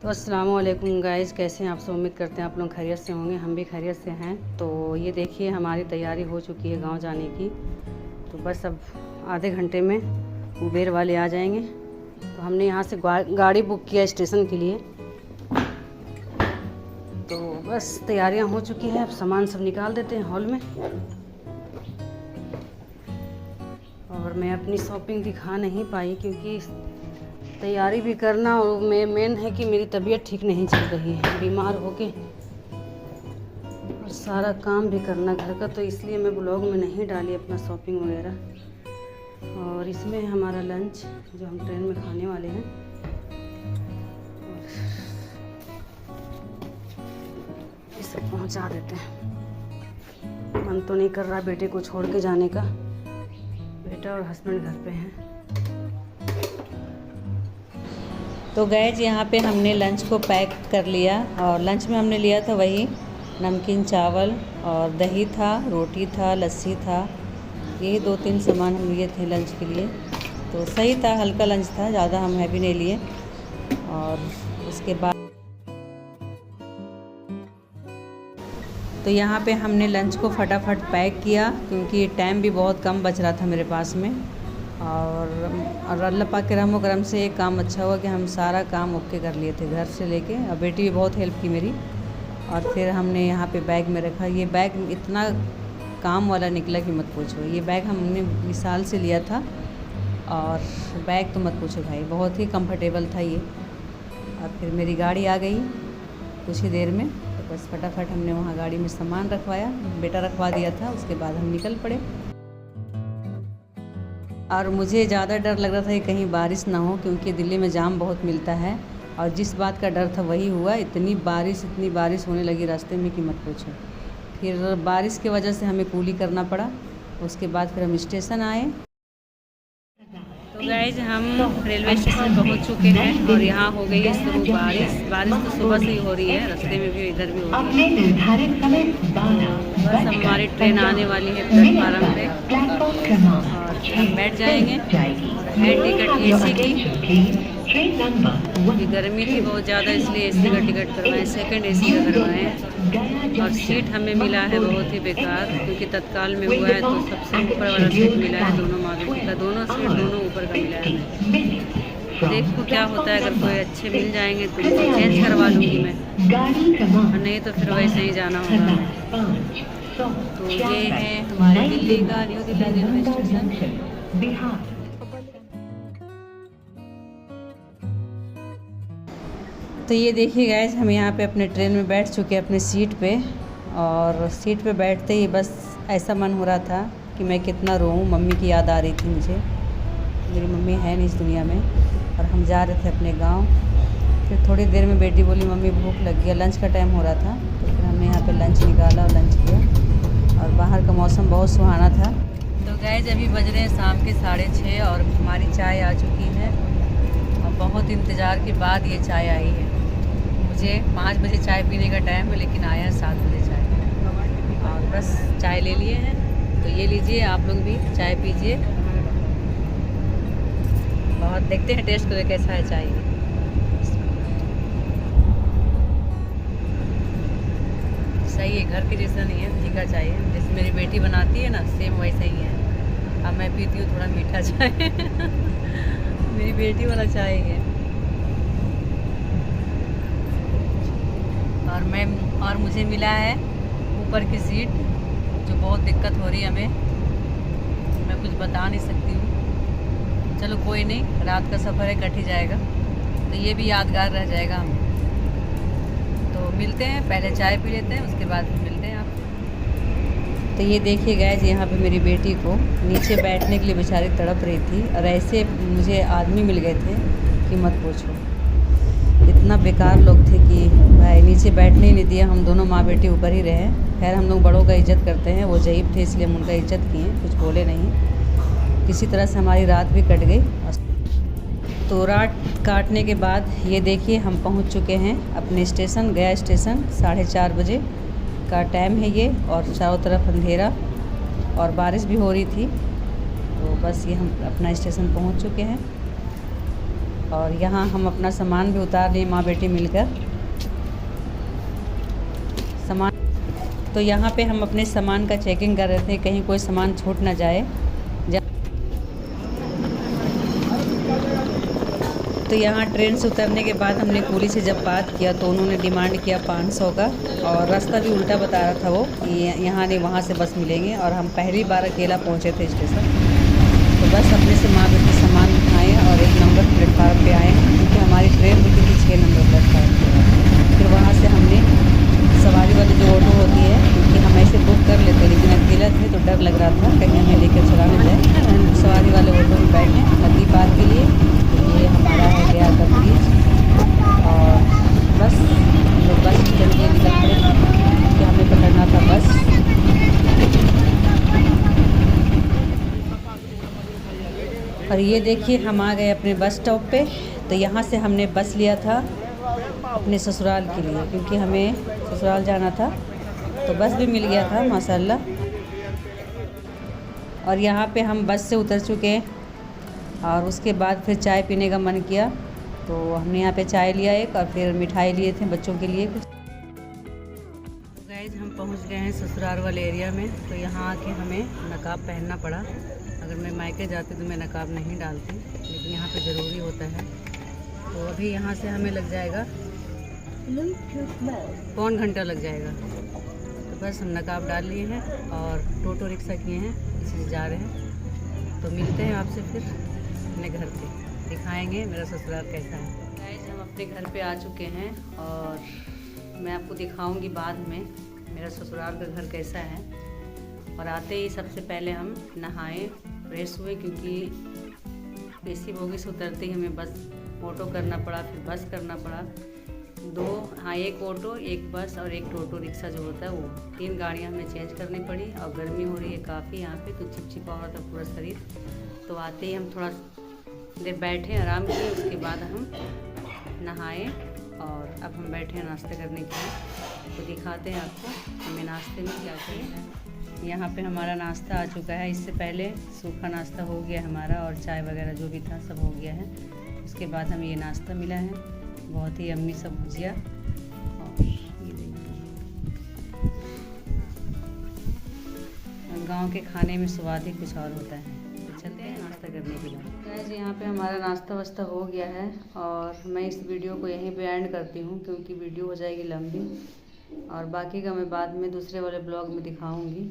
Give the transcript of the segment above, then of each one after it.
तो अस्सलाम वालेकुम गाइज़, कैसे हैं आप सब। उम्मीद करते हैं आप लोग खैरियत से होंगे। हम भी खैरियत से हैं। तो ये देखिए हमारी तैयारी हो चुकी है गांव जाने की। तो बस अब आधे घंटे में उबेर वाले आ जाएंगे। तो हमने यहाँ से गाड़ी बुक किया स्टेशन के लिए। तो बस तैयारियाँ हो चुकी हैं। अब सामान सब निकाल देते हैं हॉल में। और मैं अपनी शॉपिंग दिखा नहीं पाई क्योंकि तैयारी भी करना और मेन है कि मेरी तबीयत ठीक नहीं चल रही है, बीमार होके, और सारा काम भी करना घर का। तो इसलिए मैं ब्लॉग में नहीं डाली अपना शॉपिंग वगैरह। और इसमें है हमारा लंच जो हम ट्रेन में खाने वाले हैं। इसे पहुंचा देते हैं। मन तो नहीं कर रहा बेटे को छोड़ के जाने का। बेटा और हस्बैंड घर पे हैं। तो गैज यहाँ पे हमने लंच को पैक कर लिया। और लंच में हमने लिया था वही नमकीन चावल और दही था, रोटी था, लस्सी था। यही 2-3 सामान हम लिए थे लंच के लिए। तो सही था, हल्का लंच था, ज़्यादा हम हैवी नहीं लिए। और उसके बाद तो यहाँ पे हमने लंच को फटाफट पैक किया क्योंकि टाइम भी बहुत कम बच रहा था मेरे पास में। और अल्लाह पाक के रहमो करम से एक काम अच्छा हुआ कि हम सारा काम ओके कर लिए थे घर से लेके। और बेटी भी बहुत हेल्प की मेरी। और फिर हमने यहाँ पे बैग में रखा। ये बैग इतना काम वाला निकला कि मत पूछो। ये बैग हमने विशाल से लिया था। और बैग तो मत पूछो भाई, बहुत ही कंफर्टेबल था ये। और फिर मेरी गाड़ी आ गई कुछ ही देर में। तो बस फटाफट हमने वहाँ गाड़ी में सामान रखवाया, बेटा रखवा दिया था। उसके बाद हम निकल पड़े। और मुझे ज़्यादा डर लग रहा था कि कहीं बारिश ना हो क्योंकि दिल्ली में जाम बहुत मिलता है। और जिस बात का डर था वही हुआ। इतनी बारिश होने लगी रास्ते में कि मत पूछो। फिर बारिश की वजह से हमें कूली करना पड़ा। उसके बाद फिर हम स्टेशन आए। तो गाइज हम रेलवे स्टेशन पहुंच चुके हैं और यहाँ हो गई है शुरू बारिश। तो सुबह से ही हो रही है, रास्ते में भी इधर भी हो रही है। बस हमारी ट्रेन आने वाली है प्लेटफार्म पे और हम बैठ जाएंगे। है टिकट एसी की, क्योंकि गर्मी थी बहुत ज़्यादा इसलिए एसी का टिकट करवाएं, सेकंड एसी का करवाएं। और सीट हमें मिला है बहुत ही बेकार क्योंकि तत्काल में हुआ है। तो सबसे ऊपर वाला सीट मिला है, दोनों मार्केट का, दोनों सीट दोनों ऊपर का मिला है हमें। देखो क्या होता है, अगर कोई अच्छे मिल जाएंगे तो चेंज करवा लूँगी मैं, और नहीं तो फिर वैसे ही जाना होगा हमें। तो ये है हमारे दिल्ली का न्यू दिल्ली रेलवे स्टेशन। तो ये देखिए गाइस, हम यहाँ पे अपने ट्रेन में बैठ चुके हैं अपने सीट पे। और सीट पे बैठते ही बस ऐसा मन हो रहा था कि मैं कितना रोऊं। मम्मी की याद आ रही थी मुझे। मेरी मम्मी है नहीं इस दुनिया में। और हम जा रहे थे अपने गांव। फिर थोड़ी देर में बेटी बोली मम्मी भूख लग गया, लंच का टाइम हो रहा था। तो फिर हमने यहाँ पे लंच निकाला और लंच किया। और बाहर का मौसम बहुत सुहाना था। तो गाइस अभी बज रहे हैं शाम के 6:30 और हमारी चाय आ चुकी है। और बहुत इंतज़ार के बाद ये चाय आई है। मुझे 5 बजे चाय पीने का टाइम है लेकिन आया 7 बजे चाय। और बस चाय ले लिए हैं। तो ये लीजिए, आप लोग भी चाय पीजिए। बहुत देखते हैं टेस्ट करके कैसा है चाय। सही है, घर के जैसा नहीं है, फीका चाय है। जैसे मेरी बेटी बनाती है ना, सेम वैसा ही है। अब मैं पीती हूँ थोड़ा मीठा चाय मेरी बेटी वाला चाय है। और मुझे मिला है ऊपर की सीट, जो बहुत दिक्कत हो रही है हमें। मैं कुछ बता नहीं सकती हूँ। चलो कोई नहीं, रात का सफ़र है, कट ही जाएगा। तो ये भी यादगार रह जाएगा हमें। तो मिलते हैं, पहले चाय पी लेते हैं, उसके बाद मिलते हैं आप। तो ये देखिए गाइस, यहाँ पे मेरी बेटी को नीचे बैठने के लिए बेचारी तड़प रही थी। और ऐसे मुझे आदमी मिल गए थे कि मत पूछो। इतना बेकार लोग थे कि भाई नीचे बैठने ही नहीं दिया। हम दोनों माँ बेटी ऊपर ही रहे। खैर हम लोग बड़ों का इज्जत करते हैं, वो ज़ईफ़ थे इसलिए हम उनका इज्जत किए, कुछ बोले नहीं। किसी तरह से हमारी रात भी कट गई। तो रात काटने के बाद ये देखिए हम पहुंच चुके हैं अपने स्टेशन, गया स्टेशन। 4:30 बजे का टाइम है ये। और चारों तरफ अंधेरा और बारिश भी हो रही थी। तो बस ये हम अपना स्टेशन पहुंच चुके हैं। और यहाँ हम अपना सामान भी उतार लिए माँ बेटी मिलकर। सामान तो यहाँ पे हम अपने सामान का चेकिंग कर रहे थे, कहीं कोई सामान छूट ना जाए। तो यहाँ ट्रेन से उतरने के बाद हमने कुली से जब बात किया तो उन्होंने डिमांड किया 500 का, और रास्ता भी उल्टा बता रहा था वो कि यहाँ नहीं वहाँ से बस मिलेंगे। और हम पहली बार अकेला पहुँचे थे स्टेशन, तो बस अपने से माँ बेटी सामान उठाए और 1 नंबर प्लेटफार्म पे आए, क्योंकि हमारी ट्रेन रुकी थी 6 नंबर प्लेटफार्म पे। फिर वहाँ से हमने सवारी वाली जो ऑटो होती है, क्योंकि हम ऐसे बुक कर लेते लेकिन अकेला थे तो डर लग रहा था कहीं हमें लेकर चला ना जाए। सवारी वाले ऑटो में बैठे नदी पार के लिए। तो ये हमारा है गया का ब्रिज, और बस हम लोग बस स्टैंड के निकल पड़े कि हमें पकड़ना था बस। और ये देखिए हम आ गए अपने बस स्टॉप पे। तो यहाँ से हमने बस लिया था अपने ससुराल के लिए, क्योंकि हमें ससुराल जाना था, तो बस भी मिल गया था माशाल्लाह। और यहाँ पे हम बस से उतर चुके हैं, और उसके बाद फिर चाय पीने का मन किया तो हमने यहाँ पे चाय लिया एक, और फिर मिठाई लिए थे बच्चों के लिए कुछ। गाइस हम पहुँच गए हैं ससुराल वाले एरिया में। तो यहाँ आके हमें नकाब पहनना पड़ा। अगर मैं मायके जाती तो मैं नकाब नहीं डालती, लेकिन यहाँ पे ज़रूरी होता है। तो अभी यहाँ से हमें लग जाएगा 1 घंटा लग जाएगा। तो बस हम नकाब डाल लिए हैं और टोटो रिक्शा किए हैं, इसी से जा रहे हैं। तो मिलते हैं आपसे फिर अपने घर पे, दिखाएंगे मेरा ससुराल कैसा है। गाइस हम अपने घर पे आ चुके हैं, और मैं आपको दिखाऊंगी बाद में मेरा ससुराल का घर कैसा है। और आते ही सबसे पहले हम नहाए, फ्रेश हुए, क्योंकि एसी बोगी से उतरते ही हमें बस ऑटो करना पड़ा, फिर बस करना पड़ा। 1 ऑटो, 1 बस और 1 टोटो रिक्शा जो होता है वो 3 गाड़ियाँ हमें चेंज करनी पड़ी। और गर्मी हो रही है काफ़ी यहाँ पे, तो चिपचिपा हो रहा था पूरा शरीर। तो आते ही हम थोड़ा देर बैठे, आराम किए, उसके बाद हम नहाए, और अब हम बैठे हैं नाश्ता करने के लिए। तो दिखाते हैं आपको हमें नाश्ते में क्या चाहिए। यहाँ पे हमारा नाश्ता आ चुका है। इससे पहले सूखा नाश्ता हो गया हमारा, और चाय वगैरह जो भी था सब हो गया है। उसके बाद हमें ये नाश्ता मिला है, बहुत ही यम्मी सा भुजिया। और ये देखिए गांव के खाने में स्वाद ही कुछ और होता है। तो चलते हैं नाश्ता करने के लिए। गाइस यहाँ पे हमारा नाश्ता वास्ता हो गया है, और मैं इस वीडियो को यहीं पे एंड करती हूँ, क्योंकि वीडियो हो जाएगी लंबी, और बाकी का मैं बाद में दूसरे वाले ब्लॉग में दिखाऊंगी।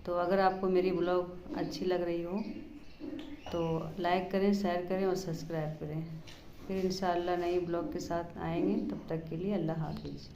तो अगर आपको मेरी ब्लॉग अच्छी लग रही हो तो लाइक करें, शेयर करें और सब्सक्राइब करें। फिर इंशाअल्लाह नई ब्लॉग के साथ आएंगे। तब तक के लिए अल्लाह हाफिज़।